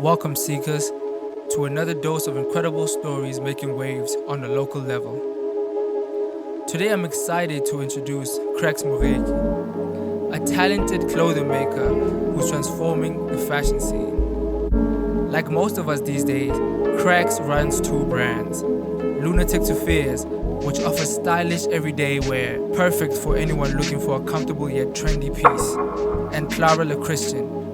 Welcome, seekers, to another dose of incredible stories making waves on the local level. Today I'm excited to introduce Cracks Moreki, a talented clothing maker who's transforming the fashion scene. Like most of us these days, Cracks runs two brands, Lunatic to Fears, which offers stylish everyday wear, perfect for anyone looking for a comfortable yet trendy piece, and Clara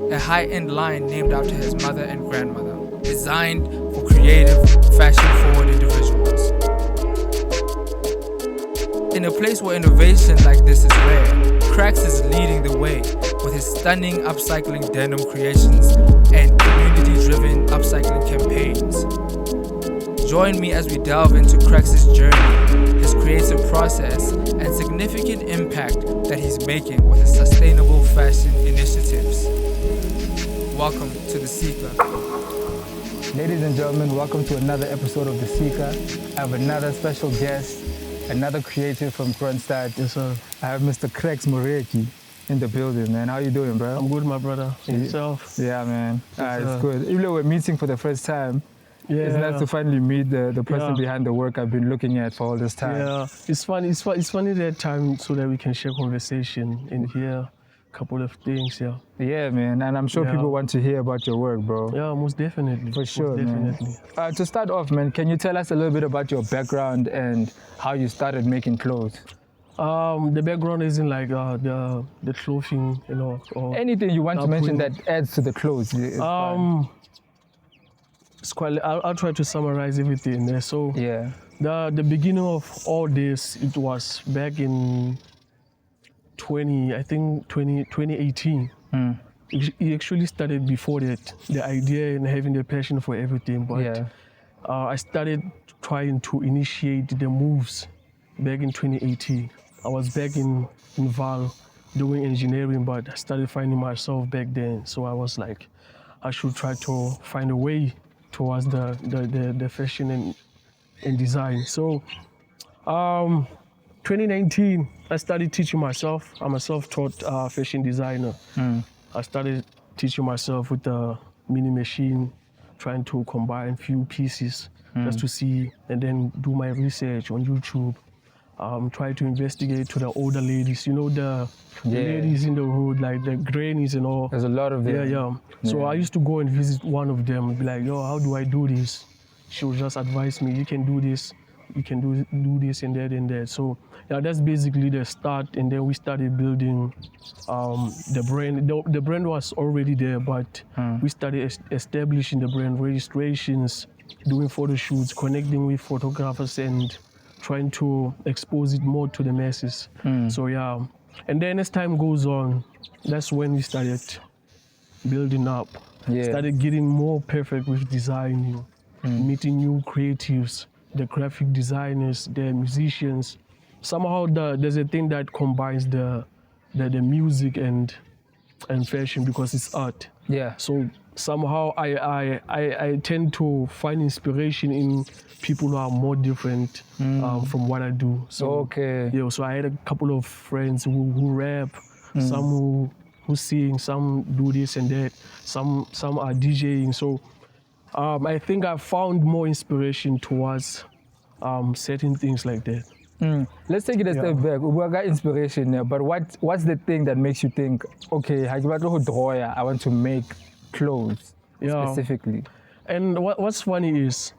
a high-end line named after his mother and grandmother, designed for creative, fashion-forward individuals. In a place where innovation like this is rare, Cracks is leading the way with his stunning upcycling denim creations and community-driven upcycling campaigns. Join me as we delve into Cracks' journey, his creative process, and significant impact that he's making with his sustainable fashion initiatives. Welcome to The Seeker. Ladies and gentlemen, welcome to another episode of The Seeker. I have another special guest, another creative from Kroonstad. Yes, sir. I have Mr. Cracks Moreki in the building, man. How you doing, bro? I'm good, my brother. Yourself? Yeah, man. It's good. Even though we're meeting for the first time, it's nice to finally meet the person behind the work I've been looking at for all this time. Yeah, it's funny that time so that we can share conversation and hear a couple of things, Yeah, man, and I'm sure people want to hear about your work, bro. Yeah, most definitely. For sure, definitely. Man. To start off, man, can you tell us a little bit about your background and how you started making clothes? The background isn't like the clothing, or anything you want to mention that adds to the clothes. It's quite. I'll try to summarize everything there. So the beginning of all this, it was back in 2018. It actually started before that, the idea and having the passion for everything. But I started trying to initiate the moves back in 2018. I was back in Val doing engineering, but I started finding myself back then. So I was like, I should try to find a way towards the fashion and design. So 2019, I started teaching myself. I'm a self-taught fashion designer. I started teaching myself with the mini machine, trying to combine few pieces just to see, and then do my research on YouTube. Try to investigate to the older ladies, the ladies in the hood, like the grannies and all. There's a lot of them. Yeah. So I used to go and visit one of them and be like, yo, how do I do this? She would just advise me, you can do this, you can do this and that and that. So that's basically the start, and then we started building the brand. The brand was already there, but we started establishing the brand registrations, doing photo shoots, connecting with photographers and trying to expose it more to the masses. So and then as time goes on, that's when we started building up. Started getting more perfect with designing, meeting new creatives, the graphic designers, the musicians. Somehow there's a thing that combines the music and fashion because it's art. So somehow I tend to find inspiration in people who are more different from what I do. So so I had a couple of friends who rap, some who sing, some do this and that, some are DJing. So I think I found more inspiration towards certain things like that. Let's take it a step back. We got inspiration there, but what's the thing that makes you think, okay, I want to make clothes specifically? And what's funny is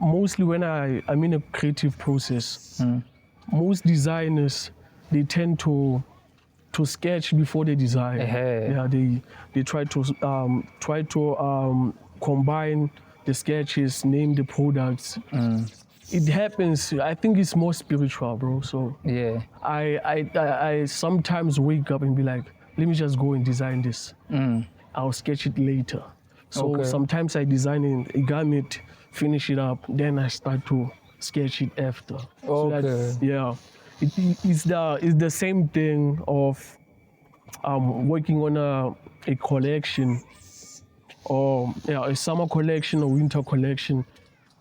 mostly when I'm in a creative process, most designers, they tend to sketch before they design. They try to combine the sketches, name the products. It happens. I think it's more spiritual, bro. So I sometimes wake up and be like, let me just go and design this. I'll sketch it later. So sometimes I design a garment, finish it up, then I start to sketch it after. It's the same thing of working on a collection, or a summer collection or winter collection.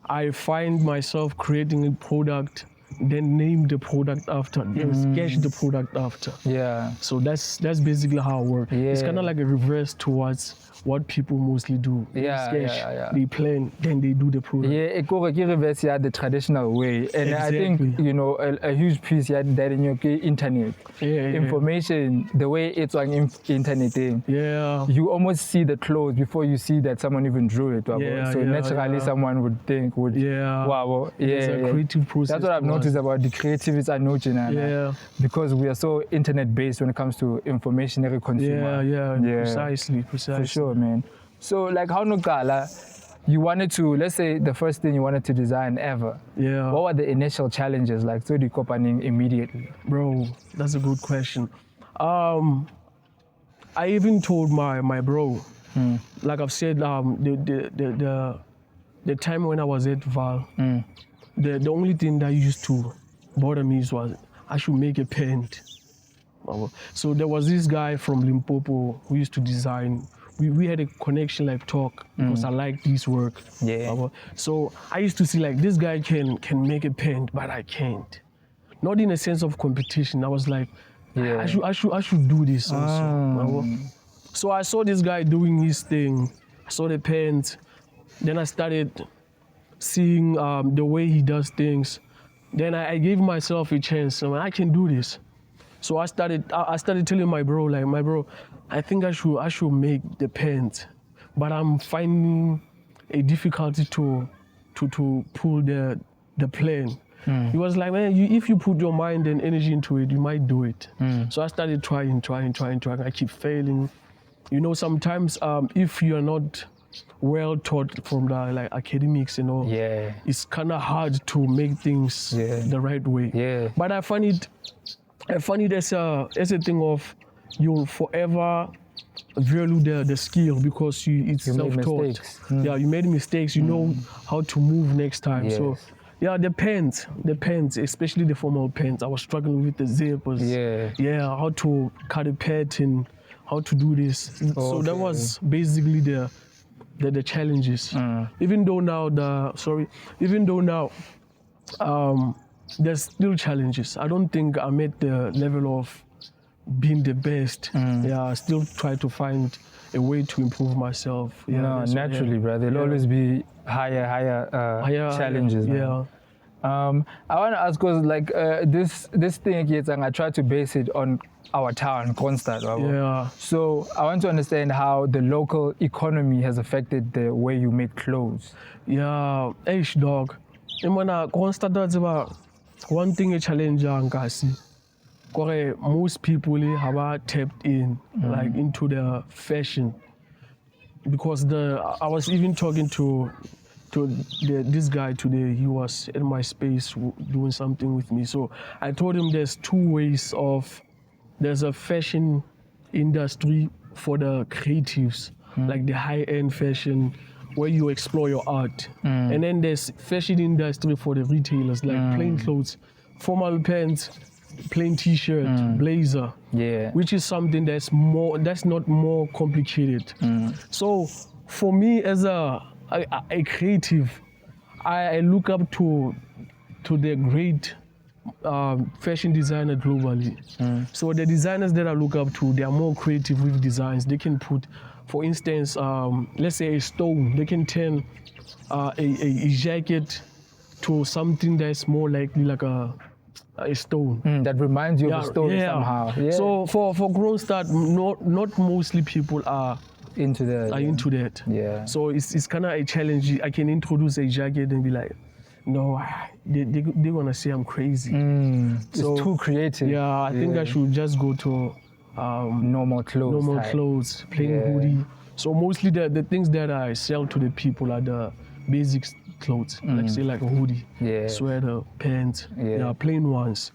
I find myself creating a product then name the product after, then sketch the product after. Yeah. So that's basically how it works. It's Yeah. kind of like a reverse towards what people mostly do. They Yeah, sketch, yeah. they plan, then they do the product. Yeah, it goes reverse the traditional way, and I think Exactly. a huge piece that in your internet information, the way it's on internet thing. Yeah. You almost see the clothes before you see that someone even drew it. Yeah, so naturally, someone would think, wow, It's a creative process. That's what I've noticed about the creativities I know, Yeah. because we are so internet based when it comes to informationary consumer. Yeah. Precisely. For sure, man. So, like, how Nukala, you wanted to, let's say the first thing you wanted to design ever. Yeah. What were the initial challenges like? So, the opening immediately. Bro, that's a good question. I even told my bro, like I've said, the time when I was at Val, the only thing that used to bother me was I should make a paint. So there was this guy from Limpopo who used to design. We had a connection, like talk, because I like this work. Yeah. So I used to see like this guy can make a paint, but I can't. Not in a sense of competition. I was like, I should do this also. So I saw this guy doing his thing. I saw the paint. Then I started seeing the way he does things. Then I gave myself a chance. I can do this. So I started telling my bro, I think I should make the paint, but I'm finding a difficulty to pull the plan. He was like, man, if you put your mind and energy into it, you might do it. So I started trying. I keep failing. You know, sometimes if you're not well taught from the academics, it's kind of hard to make things the right way. Yeah. But I find it as a thing of you'll forever value the skill because it's self-taught. Yeah, you made mistakes. You know how to move next time. Yes. So yeah, the pants, especially the formal pants. I was struggling with the zippers. Yeah, how to cut a pattern, how to do this. So that was basically the challenges. Even though now there's still challenges. I don't think I'm at the level of being the best. Yeah, I still try to find a way to improve myself. Yeah, naturally, brother. There'll always be higher challenges. Yeah. I want to ask, because this thing, I try to base it on our town, Kroonstad. Yeah. So I want to understand how the local economy has affected the way you make clothes. Yeah, dog. Kroonstad, that's about one thing a challenge most people have tapped in into the fashion, because I was even talking to this guy today. He was in my space doing something with me. So I told him there's two ways there's a fashion industry for the creatives, like the high-end fashion where you explore your art. And then there's fashion industry for the retailers, like plain clothes, formal pants, plain t-shirt, blazer, which is something that's not more complicated. So for me as a creative, I look up to the great fashion designer globally. So the designers that I look up to, they are more creative with designs. They can put, for instance, let's say a stone. They can turn a jacket to something that's more likely like a stone. That reminds you of a stone somehow. Yeah. So for Kroonstad, not mostly people are into that. Yeah. So it's kind of a challenge. I can introduce a jacket and be like, no, they're gonna say I'm crazy. It's too creative. Yeah, I think I should just go to normal clothes, plain hoodie. So mostly the things that I sell to the people are the basic clothes, like a hoodie, sweater, pants, plain ones.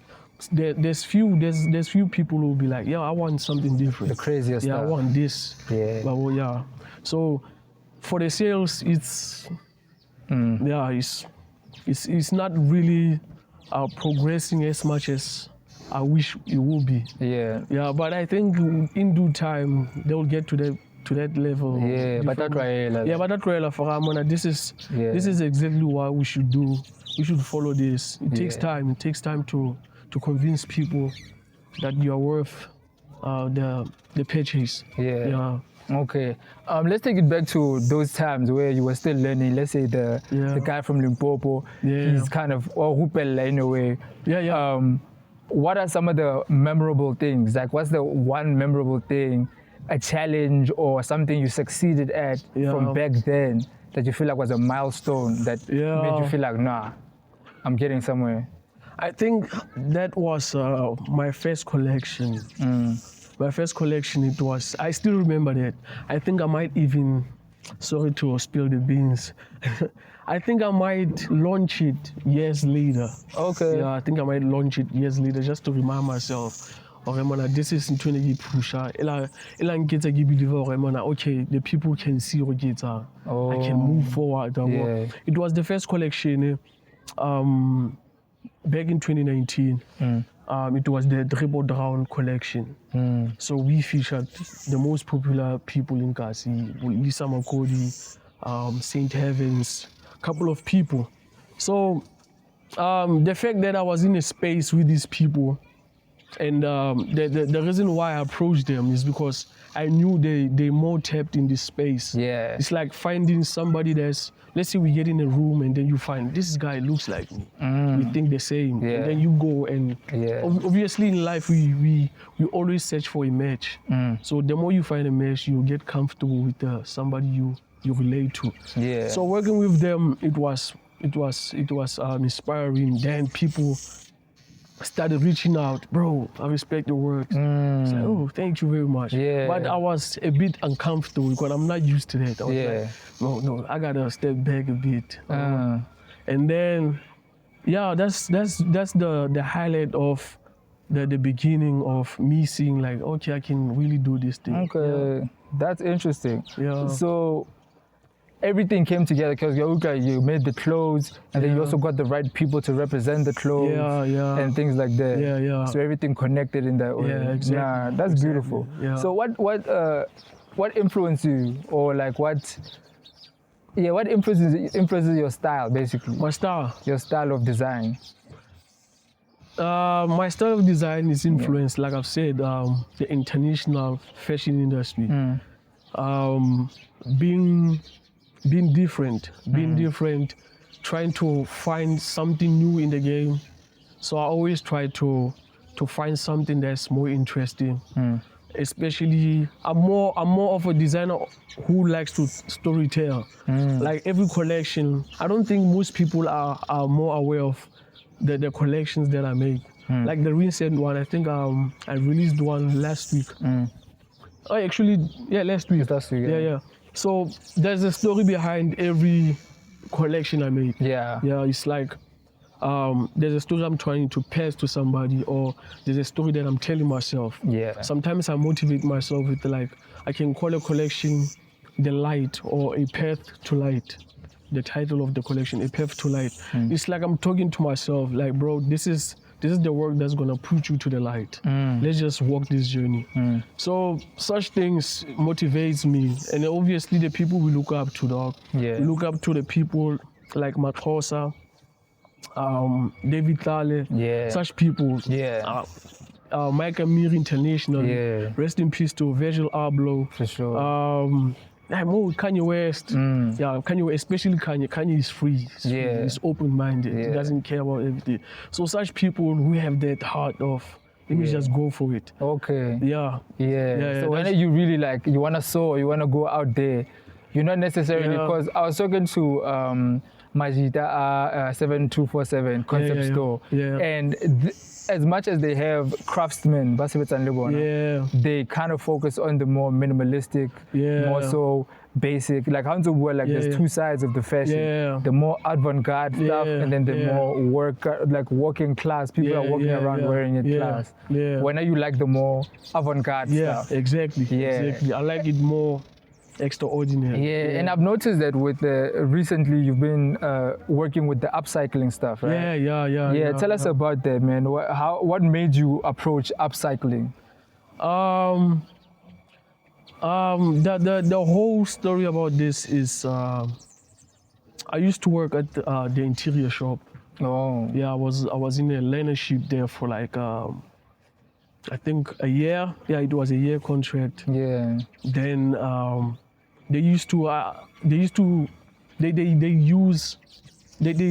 There's few people who will be like, yeah, I want something different. The craziest stuff. I want this. Yeah. But so for the sales, it's not really progressing as much as I wish it would be. Yeah, but I think in due time they will get to that level. Yeah, but that way. For Ramona, this is exactly what we should do. you should follow this. It takes time. It takes time to convince people that you are worth the purchase. Yeah. Okay. Let's take it back to those times where you were still learning. Let's say the guy from Limpopo. He's kind of Rupella in a way. What are some of the memorable things? Like, what's the one memorable thing, a challenge or something you succeeded at from back then that you feel like was a milestone that made you feel like, nah, I'm getting somewhere? I think that was my first collection. My first collection, it was, I still remember that. I think I might even, sorry to spill the beans, I think I might launch it years later. Okay. Yeah, I think I might launch it years later just to remind myself, okay, man, this is in 20 pusha. Okay, the people can see what I can move forward. It was the first collection back in 2019. It was the Dribble Drown collection. So we featured the most popular people in Kasi, Lisa Makodi, Saint Heavens, a couple of people. So the fact that I was in a space with these people, and the reason why I approached them is because I knew they more tapped in this space. It's like finding somebody that's, let's say we get in a room and then you find this guy looks like me. We think the same. And then you go and obviously in life we always search for a match. So the more you find a match, you get comfortable with somebody you relate to. So working with them, it was inspiring. Then people started reaching out, bro, I respect your work. It's like, oh, thank you very much. But I was a bit uncomfortable because I'm not used to that. I was like, no, I gotta step back a bit. And then, that's the highlight of the beginning of me seeing like, okay, I can really do this thing. Okay, that's interesting. So everything came together because you made the clothes and then you also got the right people to represent the clothes and things like that. So everything connected in that way. Exactly. That's beautiful. So what influenced you, or like what influences your style basically? My style? Your style of design. My style of design is influenced, like I've said, the international fashion industry. Being different, trying to find something new in the game. So I always try to find something that's more interesting. Especially, I'm more of a designer who likes to storytell. Like every collection, I don't think most people are more aware of the collections that I make. Like the recent one, I think I released one last week. Oh, actually, last week. So there's a story behind every collection I make. It's like there's a story I'm trying to pass to somebody, or there's a story that I'm telling myself. Sometimes I motivate myself with like, I can call a collection The Light or A Path to Light. The title of the collection, A Path to Light. It's like I'm talking to myself, like, bro, this is the work that's gonna put you to the light. Let's just walk this journey. So such things motivates me, and obviously the people we look up to, dog. We look up to the people like Matrosa, David Tlale, such people. Mike Amir International. Rest in peace to Virgil Abloh. For sure. Kanye West, Kanye, especially Kanye. Kanye is free. He's open-minded. He doesn't care about everything. So such people who have that heart of, let me just go for it. Okay. So when you really like, you wanna soar, you wanna go out there, you're not necessarily, because I was talking to Majita 7247 concept store, and as much as they have craftsmen, they kind of focus on the more minimalistic, more so basic. Like there's two sides of the fashion. The more avant-garde stuff, and then the more working class. People are walking around wearing it class. When you like the more avant-garde stuff. Exactly. I like it more extraordinary. And I've noticed that with recently you've been working with the upcycling stuff, right? Tell us about that, man. What made you approach upcycling? The whole story about this is I used to work at the interior shop Oh. Yeah, I was in a learnership there for like I think a year. Yeah, it was a year contract. Yeah. Then they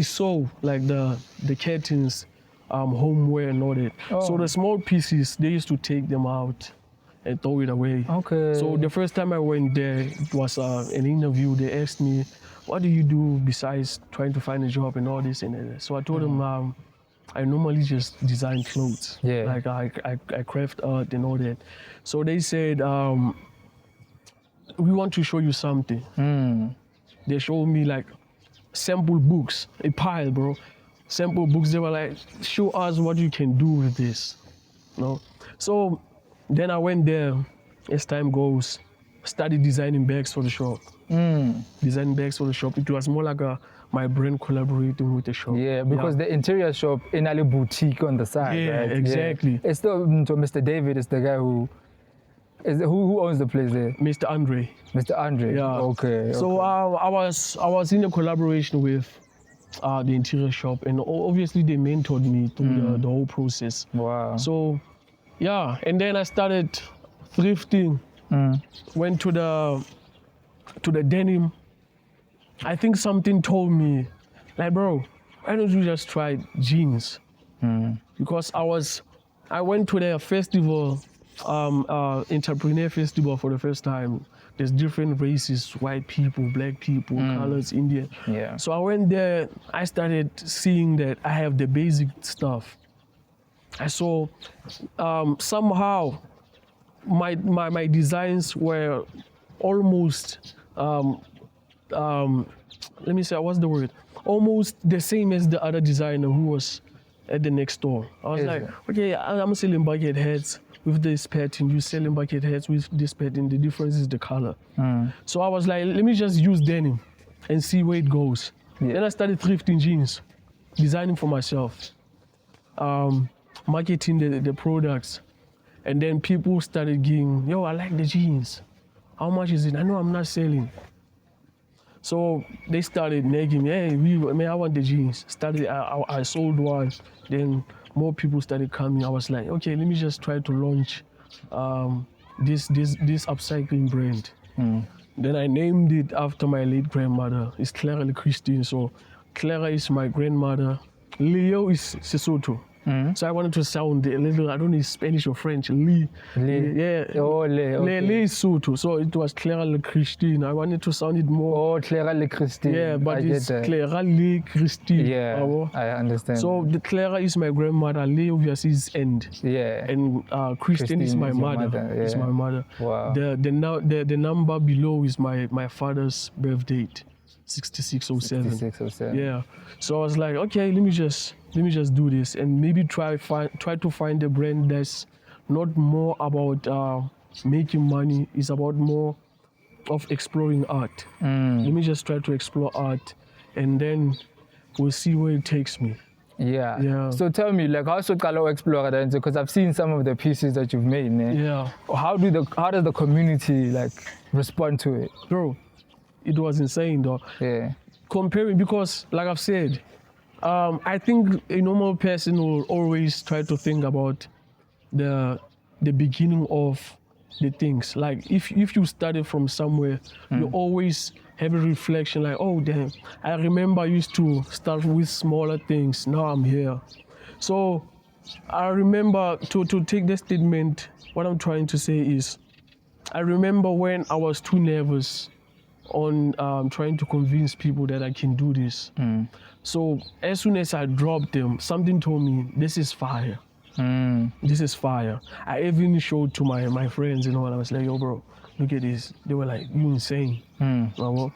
sew like the curtains, homeware and all that. So Oh. the small pieces, they used to take them out and throw it away. Okay. So the first time I went there, it was an interview. They asked me, what do you do besides trying to find a job and all this and that? So I told them I normally just design clothes. Yeah. Like I craft art and all that. So they said, we want to show you something. They showed me like sample books, a pile, bro. Sample books. They were like, show us what you can do with this. No. So then I went there. As time goes, started designing bags for the shop. Designing bags for the shop. It was more like my brand collaborating with the shop. Yeah, because the interior shop in a boutique on the side. Yeah, right? exactly. Yeah. It's still Mr. David is the guy who owns the place there. Mr. Andre. Mr. Andre. Yeah. Okay. So I was in a collaboration with the interior shop, and obviously they mentored me through the whole process. Wow. So yeah, and then I started thrifting. Went to the denim. I think something told me, like, bro, why don't you just try jeans? Because I went to the festival, entrepreneur festival for the first time. There's different races, white people, black people, colors, Indian. Yeah. So I went there, I started seeing that I have the basic stuff. I saw somehow my designs were almost let me say, what's the word? Almost the same as the other designer who was at the next store. I was like, okay, I'm selling bucket hats with this pattern. You selling bucket hats with this pattern. The difference is the color. So I was like, let me just use denim and see where it goes. Yeah. Then I started thrifting jeans, designing for myself, marketing the products. And then people started getting, yo, I like the jeans. How much is it? I know I'm not selling. So they started nagging me, hey, I want the jeans. I sold one. Then more people started coming. I was like, okay, let me just try to launch this upcycling brand. Then I named it after my late grandmother. It's Clara Christine. So Clara is my grandmother. Leo is Sesotho. So I wanted to sound a little, I don't know, Spanish or French. Lee. Yeah. Oh, Lee. Okay. Lee is Sotho. So it was Clara Le Christine. I wanted to sound it more. Oh, Clara Le Christine. Yeah, but it's get that. Clara Le Christine. Yeah, I understand. So the Clara is my grandmother. Lee obviously is end. Yeah. And Christine is my mother. Yeah. Is my mother. Wow. The number below is my father's birth date. 6607. 6607. Yeah. So I was like, okay, let me just do this and maybe try to find a brand that's not more about making money. It's about more of exploring art. Let me just try to explore art, and then we'll see where it takes me. Yeah. So tell me, like, how should Clara explore that? Because I've seen some of the pieces that you've made, man. Yeah. How does the community like respond to it? Bro, it was insane though. Yeah. Comparing, because like I've said, I think a normal person will always try to think about the beginning of the things. Like if you started from somewhere, you always have a reflection like, oh damn, I remember I used to start with smaller things, now I'm here. So I remember to take the statement, what I'm trying to say is, I remember when I was too nervous on trying to convince people that I can do this. So as soon as I dropped them, something told me, this is fire. This is fire. I even showed to my friends, and I was like, yo bro, look at this. They were like, you insane.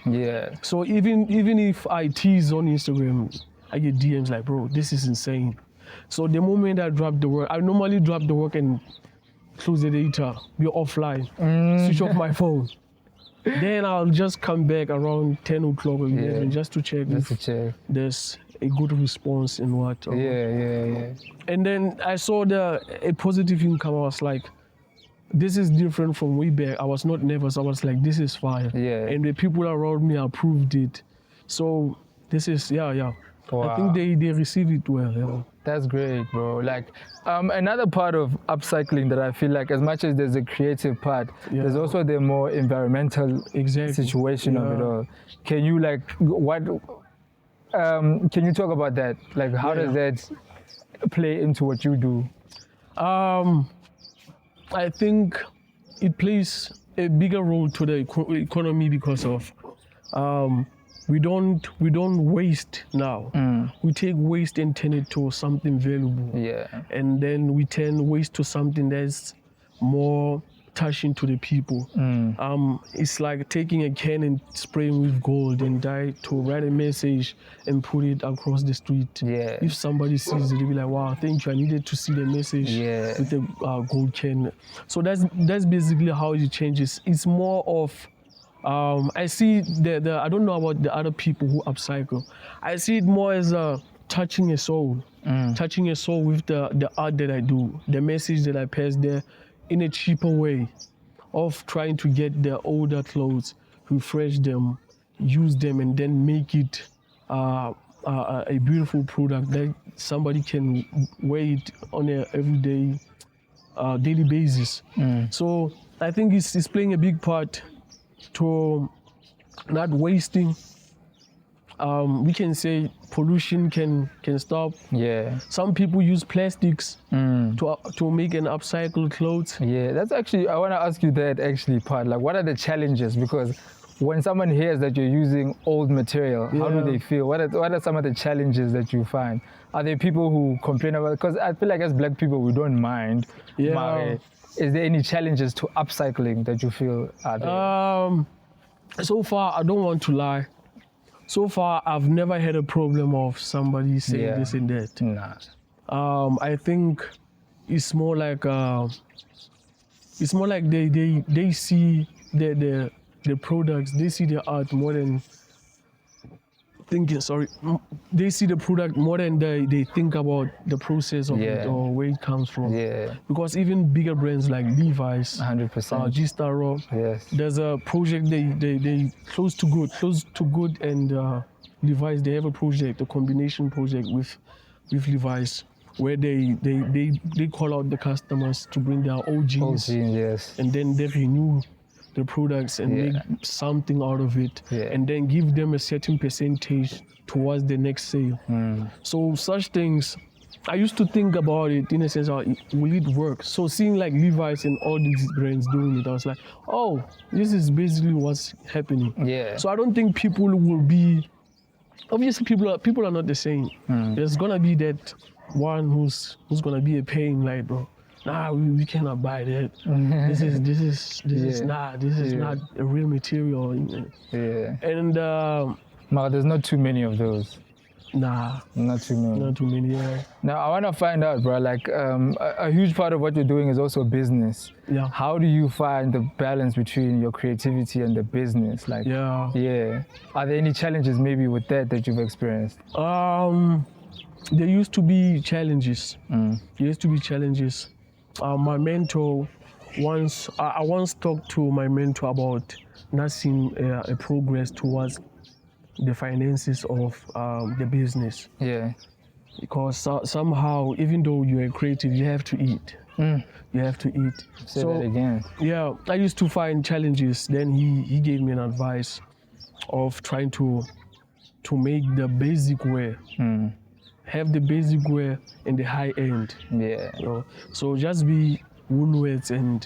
Yeah. So even if I tease on Instagram, I get DMs like, bro, this is insane. So the moment I drop the work, I normally drop the work and close the data, be offline, switch off my phone. Then I'll just come back around 10 o'clock or 11 just to check if there's a good response and what. Yeah. And then I saw a positive income. I was like, this is different from way back. I was not nervous. I was like, this is fire. Yeah. And the people around me approved it. So this is, Wow. I think they receive it well. Yeah. That's great, bro. Like, another part of upcycling that I feel like, as much as there's a creative part, there's also the more environmental situation of it all. Can you can you talk about that? Like, how does that play into what you do? I think it plays a bigger role to the economy because of we don't waste now. We take waste and turn it to something valuable. Yeah. And then we turn waste to something that's more touching to the people. It's like taking a can and spraying with gold and dye to write a message and put it across the street. Yeah. If somebody sees it, they'll be like, wow, thank you, I needed to see the message with the gold can. So that's basically how it changes. It's more of, I see I don't know about the other people who upcycle. I see it more as touching a soul. Touching a soul with the art that I do, the message that I pass there, in a cheaper way of trying to get the older clothes, refresh them, use them, and then make it a beautiful product that somebody can wear it on a everyday, daily basis. So I think it's playing a big part to not wasting. We can say pollution can stop. Yeah. Some people use plastics to make an upcycled clothes. Yeah, that's actually, I want to ask you that actually part. Like, what are the challenges? Because when someone hears that you're using old material, how do they feel? What are some of the challenges that you find? Are there people who complain about it? Because I feel like as black people, we don't mind. Yeah. Is there any challenges to upcycling that you feel are there? So far, I don't want to lie. So far, I've never had a problem of somebody saying this and that. Nah. I think it's more like they see the products, they see the art more than thinking. Sorry, they see the product more than they think about the process of it or where it comes from. Yeah. Because even bigger brands like Levi's, 100%. G-Star, Yes. there's a project they close to good and Levi's, they have a project, a combination project with Levi's, where they call out the customers to bring their old jeans, yes. and then they renew the products and make something out of it, and then give them a certain percentage towards the next sale. So such things, I used to think about it in a sense, will it work? So seeing like Levi's and all these brands doing it, I was like, oh, this is basically what's happening. Yeah. So I don't think people will be, obviously people are not the same. There's gonna be that one who's gonna be a pain, like, bro, nah, we cannot buy that. This is not a real material. Yeah. And there's not too many of those. Nah. Not too many. Not too many, yeah. Now, I want to find out, bro, like a huge part of what you're doing is also business. Yeah. How do you find the balance between your creativity and the business? Like, yeah. Are there any challenges maybe with that you've experienced? There used to be challenges. My mentor, I once talked to my mentor about not seeing a progress towards the finances of the business. Yeah. Because somehow, even though you're a creative, you have to eat. You have to eat. Say that again. Yeah, I used to find challenges. Then he gave me an advice of trying to make the basic wear. Have the basic wear and the high end. Yeah. You know? So just be Woolworths and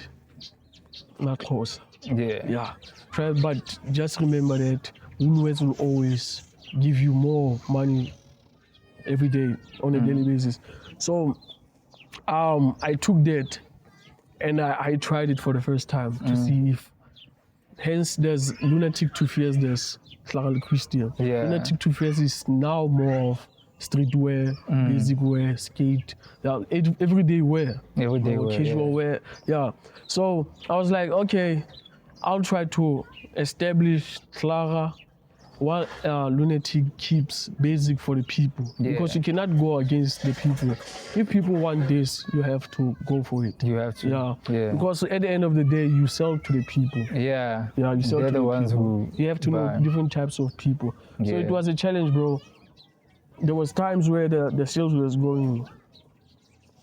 not close. Yeah. But just remember that Woolworths will always give you more money every day on a daily basis. So I took that and I tried it for the first time to see if, hence there's Lunatic 2 Fierce, there's Clara. Lunatic 2 Fierce is now more of streetwear, basic wear, skate, everyday wear. Casual wear. Yeah. So I was like, okay, I'll try to establish Clara while Lunatic keeps basic for the people. Because you cannot go against the people. If people want this, you have to go for it. You have to. Yeah. Because at the end of the day, you sell to the people. Yeah. You sell They're to the ones people. who You have to know different types of people. So it was a challenge, bro. there was times where the sales was going.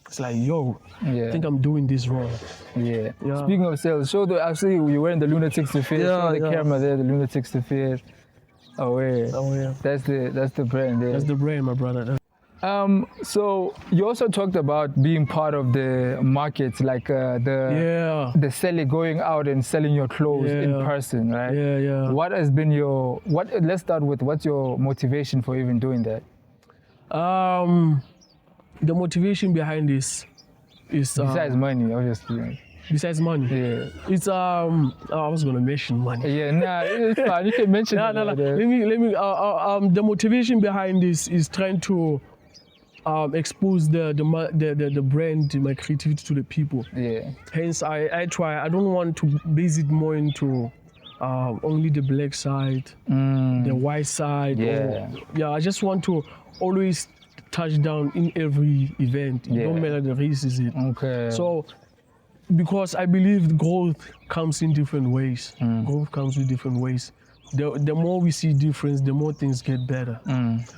It's like, yo, I think I'm doing this wrong. Yeah. Yeah. Speaking of sales, I see you wearing the Lunatic to fit. Show the camera there, the Lunatic to fit. Oh yeah. That's the brand there. That's the brand, my brother. So you also talked about being part of the market, like the selling, going out and selling your clothes in person, right? Yeah. What has been let's start with what's your motivation for even doing that? The motivation behind this is besides money, obviously. Besides money, it's I was gonna mention money. Yeah, nah, it's fine. You can mention it. No. Let me. The motivation behind this is trying to expose the brand, my creativity to the people. Yeah. Hence, I try. I don't want to base it more into only the black side, the white side. I just want to always touch down in every event. It don't matter the race is it. Okay. So, because I believe growth comes in different ways. Growth comes with different ways. The more we see difference, the more things get better.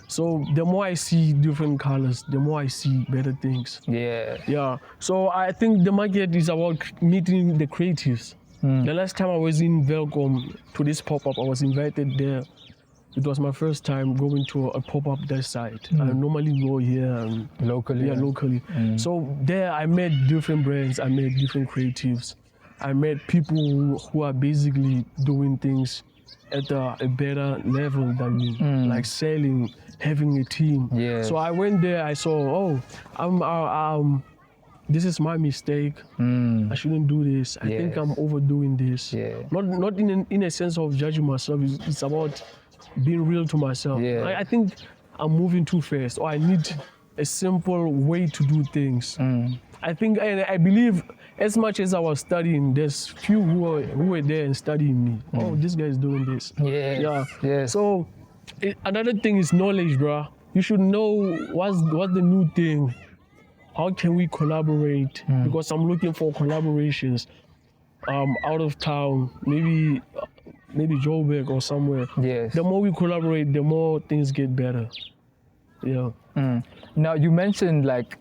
So the more I see different colors, the more I see better things. Yeah. So I think the market is about meeting the creatives. The last time I was in Welcome to this pop-up, I was invited there. It was my first time going to a pop-up that side. I normally go here locally. Yeah, locally. So there I met different brands, I met different creatives. I met people who are basically doing things at a better level than me, like selling, having a team. So I went there, I saw, this is my mistake. I shouldn't do this. I think I'm overdoing this. Not in a sense of judging myself. It's about being real to myself. I think I'm moving too fast, or I need a simple way to do things. I think, and I believe, as much as I was studying, there's few who were there and studying me. Oh, this guy is doing this. So another thing is knowledge, bro. You should know what's the new thing. How can we collaborate? Because I'm looking for collaborations out of town, maybe Joburg or somewhere. The more we collaborate, the more things get better. Now you mentioned like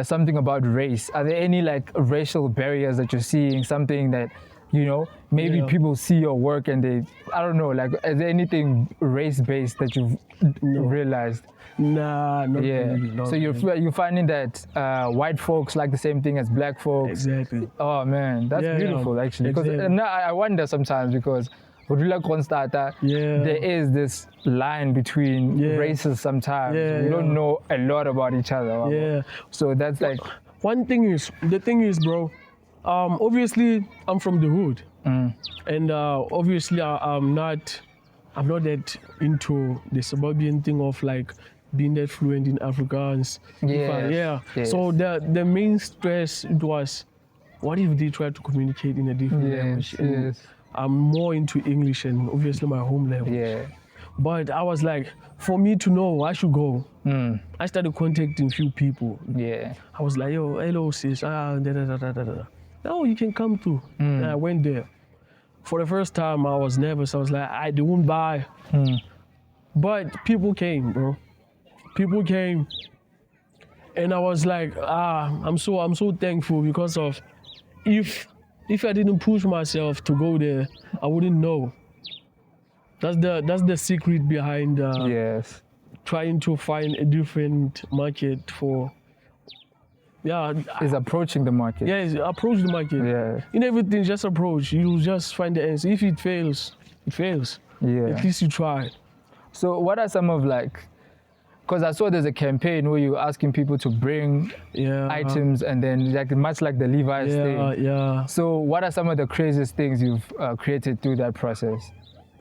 something about race. Are there any like racial barriers that you're seeing? Something that, you know, maybe people see your work and they, I don't know, like, is there anything race-based that you've realized? Nah, not really. So you're finding that white folks like the same thing as black folks? Exactly. Oh man, that's beautiful actually. Because I wonder sometimes because Kroonstad, there is this line between races sometimes. We don't know a lot about each other. So that's like... The thing is, bro, obviously I'm from the hood. And obviously I'm not that into the suburban thing of like being that fluent in Afrikaans. So the main stress, it was, what if they try to communicate in a different language? I'm more into English and obviously my home language. But I was like, for me to know, I should go. I started contacting few people. I was like, yo, hello sis, no, you can come too. And I went there. For the first time, I was nervous. I was like, I didn't buy. But people came, bro. People came. And I was like, I'm so thankful because of, if I didn't push myself to go there, I wouldn't know. That's the secret behind trying to find a different market for. Is approaching the market. Approach the market. In everything, just approach. You'll just find the answer. If it fails, it fails. At least you try. So what are some of like, because I saw there's a campaign where you're asking people to bring items and then like much like the Levi's thing. So what are some of the craziest things you've created through that process?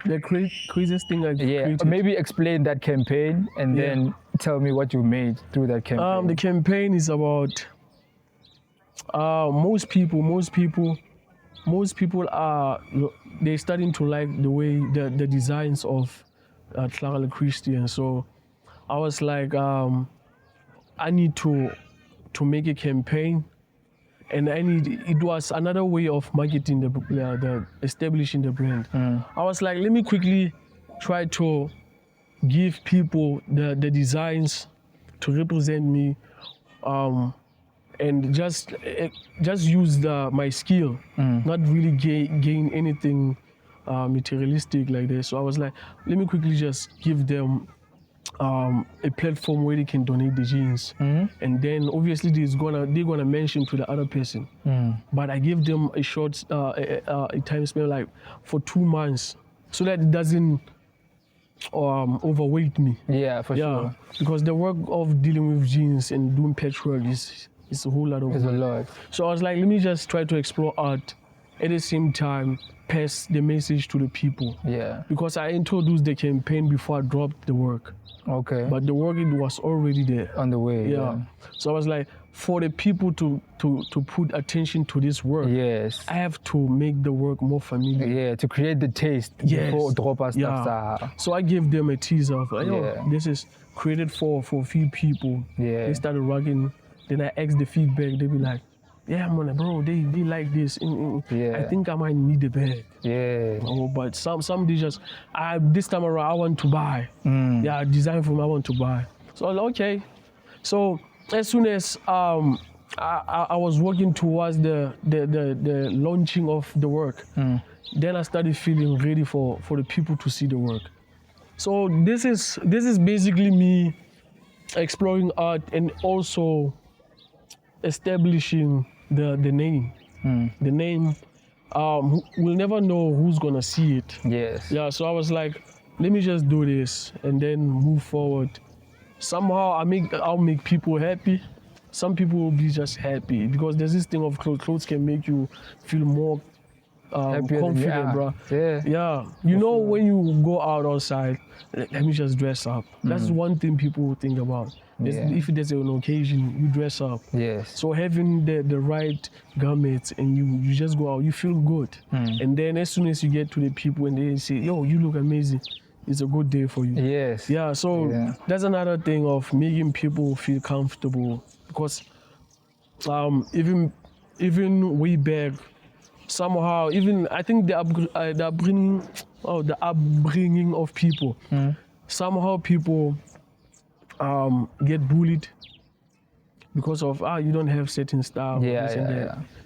The craziest thing I've created? Maybe explain that campaign and then tell me what you made through that campaign. The campaign is about most people are, they're starting to like the way the designs of Clara Christian. So I was like, I need to make a campaign, and it was another way of marketing the establishing the brand. I was like, let me quickly try to give people the designs to represent me, and just use my skill, not really gain anything materialistic like this. So I was like, let me quickly just give them a platform where they can donate the jeans, and then obviously they're gonna mention to the other person. But I give them a short a time span, like for 2 months, so that it doesn't overweight me. Yeah, for sure. Because the work of dealing with jeans and doing patchwork is a whole lot of It's work. a lot. So I was like, let me just try to explore art, at the same time pass the message to the people. Yeah. Because I introduced the campaign before I dropped the work. Okay. But the work, it was already there. On the way. Yeah. So I was like, for the people to put attention to this work, Yes. I have to make the work more familiar. Yeah, to create the taste before drop our stuff. So I gave them a teaser of like, this is created for a few people. Yeah. They started rocking. Then I asked the feedback. They be like, yeah, man, bro, they like this. I think I might need the bag. Yeah. Oh, but some they just, this time around I want to buy. Yeah, design for me, I want to buy. So I was like, okay. So as soon as I was working towards the launching of the work, then I started feeling ready for the people to see the work. So this is basically me exploring art and also establishing the name. The name, we'll never know who's gonna see it. Yes. Yeah, so I was like, let me just do this and then move forward. Somehow I'll make people happy. Some people will be just happy because there's this thing of clothes can make you feel more confident, bro. Yeah. Yeah. You know, when you go out outside, let me just dress up. That's one thing people think about. If there's an occasion, you dress up. Yes. So having the right garments and you just go out, you feel good. And then as soon as you get to the people and they say, yo, you look amazing, it's a good day for you. Yes. Yeah, so that's another thing of making people feel comfortable, because even way back, somehow, even I think the upbringing of people, somehow people get bullied because of you don't have certain style.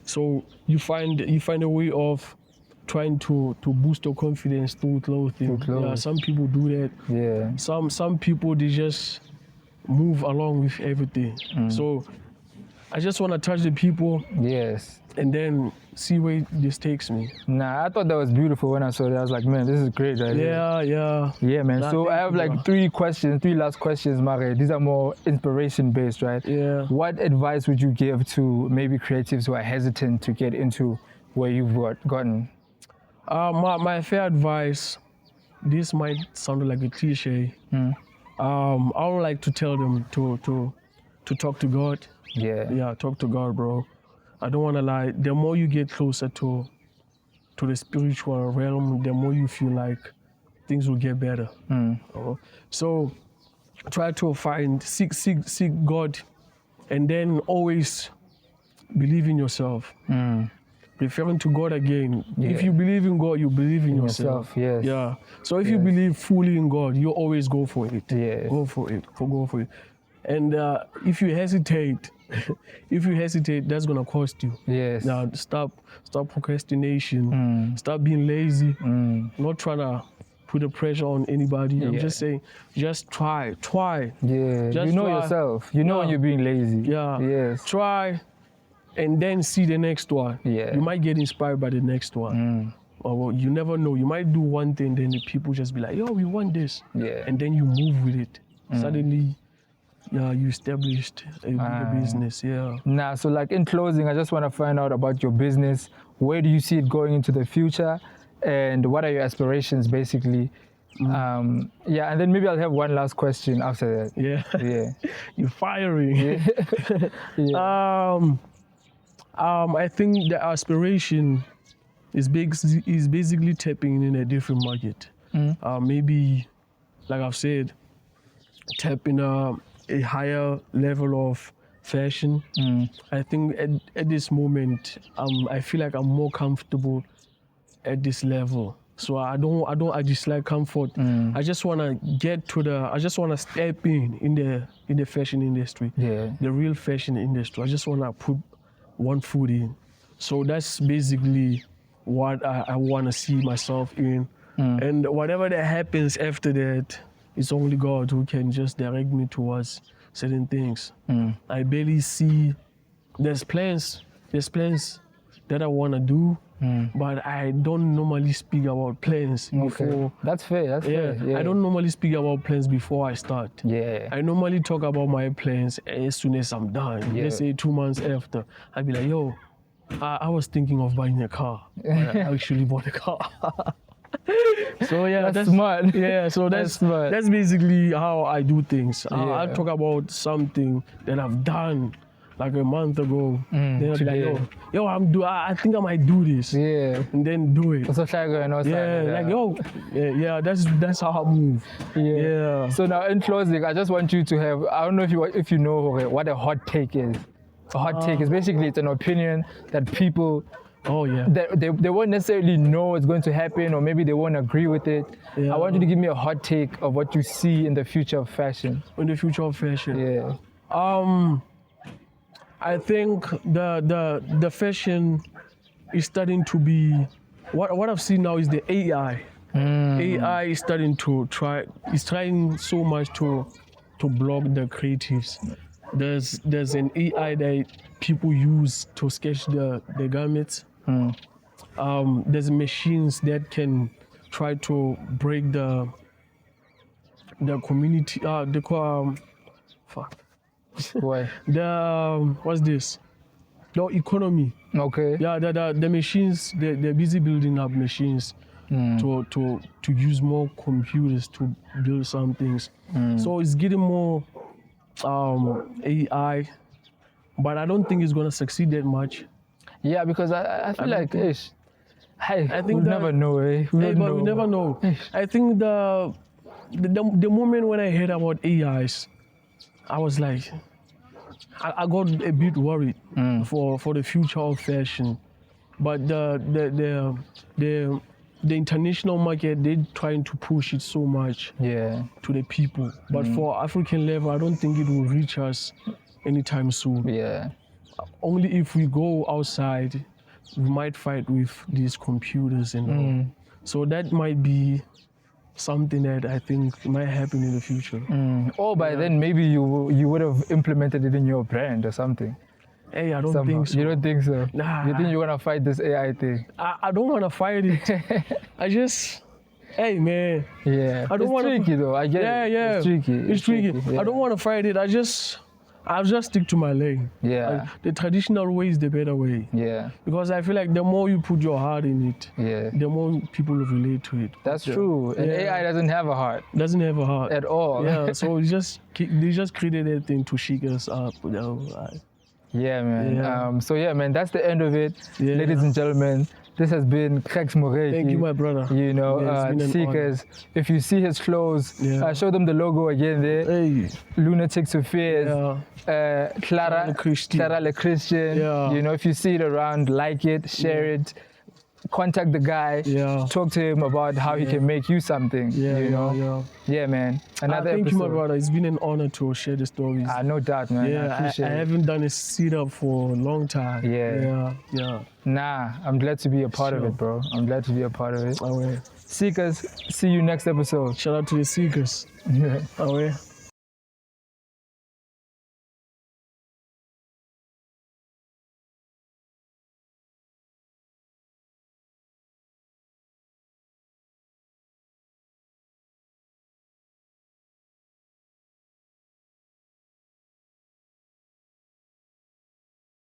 So you find a way of trying to boost your confidence through clothing. Yeah, some people do that. Yeah. Some people, they just move along with everything. So I just want to touch the people. Yes. And then see where this takes me. Nah, I thought that was beautiful when I saw that. I was like, man, this is great. Yeah, man. So I have like three last questions, Mare. These are more inspiration based, right? Yeah. What advice would you give to maybe creatives who are hesitant to get into where you've gotten? My fair advice, this might sound like a cliche. I would like to tell them to talk to God. Yeah, talk to God, bro. I don't want to lie. The more you get closer to the spiritual realm, the more you feel like things will get better. So try to seek God, and then always believe in yourself. Referring to God again. If you believe in God, you believe in yourself. Yes. Yeah. So if you believe fully in God, you always go for it. Yes. Go for it. And if you hesitate, that's gonna cost you. Yes. Now stop procrastination. Stop being lazy. Not trying to put the pressure on anybody. I'm just saying, just try. Yeah. Just you know try. yourself. You know when you're being lazy. Yeah. Yes. Try, and then see the next one. Yeah. You might get inspired by the next one. Or you never know. You might do one thing, then the people just be like, yo, we want this. Yeah. And then you move with it. Suddenly, you established a bigger business. Yeah. Nah, so like in closing, I just want to find out about your business. Where do you see it going into the future? And what are your aspirations, basically? And then maybe I'll have one last question after that. Yeah. You're firing. I think the aspiration is basically tapping in a different market. Maybe, like I've said, tap in a higher level of fashion. I think at this moment, I feel like I'm more comfortable at this level. So I dislike comfort. I just wanna step in the fashion industry. Yeah. The real fashion industry. I just wanna put one foot in. So that's basically what I wanna see myself in. And whatever that happens after that, it's only God who can just direct me towards certain things. I barely see. There's plans that I wanna do. But I don't normally speak about plans before. That's fair. I don't normally speak about plans before I start. Yeah. I normally talk about my plans as soon as I'm done. Let's say 2 months after. I'd be like, yo, I was thinking of buying a car. But I actually bought a car. So yeah, that's smart. Yeah, so that's smart. That's basically how I do things. I Yeah. talk about something that I've done like a month ago. Then I'll be like, yo, I think I might do this. Yeah. And then do it. So That's how I move. Yeah. So now in closing, I just want you to have, I don't know if you know what a hot take is. A hot take is basically it's an opinion that people they won't necessarily know what's going to happen, or maybe they won't agree with it. I want you to give me a hot take of what you see in the future of fashion. In the future of fashion. Yeah. I think the fashion is starting to be what I've seen now is the AI. AI is starting to trying so much to block the creatives. There's an AI that people use to sketch the garments. There's machines that can try to break the community. Why? What's this? The economy. Okay. Yeah, the machines, they're busy building up machines to use more computers to build some things. So it's getting more AI, but I don't think it's gonna succeed that much. Yeah, because I feel like I think we'll never know, eh? We never know. I think the moment when I heard about AIs, I was like, I got a bit worried for the future of fashion. But the international market, they're trying to push it so much to the people. But for African level, I don't think it will reach us anytime soon. Yeah. Only if we go outside, we might fight with these computers and all. So that might be something that I think might happen in the future. Or by then, maybe you would have implemented it in your brand or something. Hey, I don't think so. You don't think so? Nah. You think you're gonna fight this AI thing? I don't want to fight it. Hey man. Yeah. I don't it's tricky though. I get it. Yeah. It's tricky. It's tricky. Yeah. I don't want to fight it. I'll just stick to my lane. Yeah. The traditional way is the better way. Yeah. Because I feel like the more you put your heart in it, the more people will relate to it. That's true. And AI doesn't have a heart. Doesn't have a heart. At all. Yeah. So they just created that thing to shake us up. Yeah, man. Yeah. So yeah, man, that's the end of it. Yeah. Ladies and gentlemen, this has been Cracks Moreki. Thank you, my brother. You know, Yeah, Seekers, if you see his clothes, show them the logo again there. Hey. Lunatic Sophia's, Clara Le Christian. Yeah. You know, if you see it around, like it, share it, contact the guy, talk to him about how he can make you something. You know? Yeah, man. Another thank episode. you, my brother. It's been an honor to share the stories. No doubt, man. I appreciate I it. haven't done a sit-up for a long time. Yeah. Nah, I'm glad to be a part of it, bro. I'm glad to be a part of it. Oh, yeah. Seekers, see you next episode. Shout out to the Seekers. Yeah. Oh, yeah.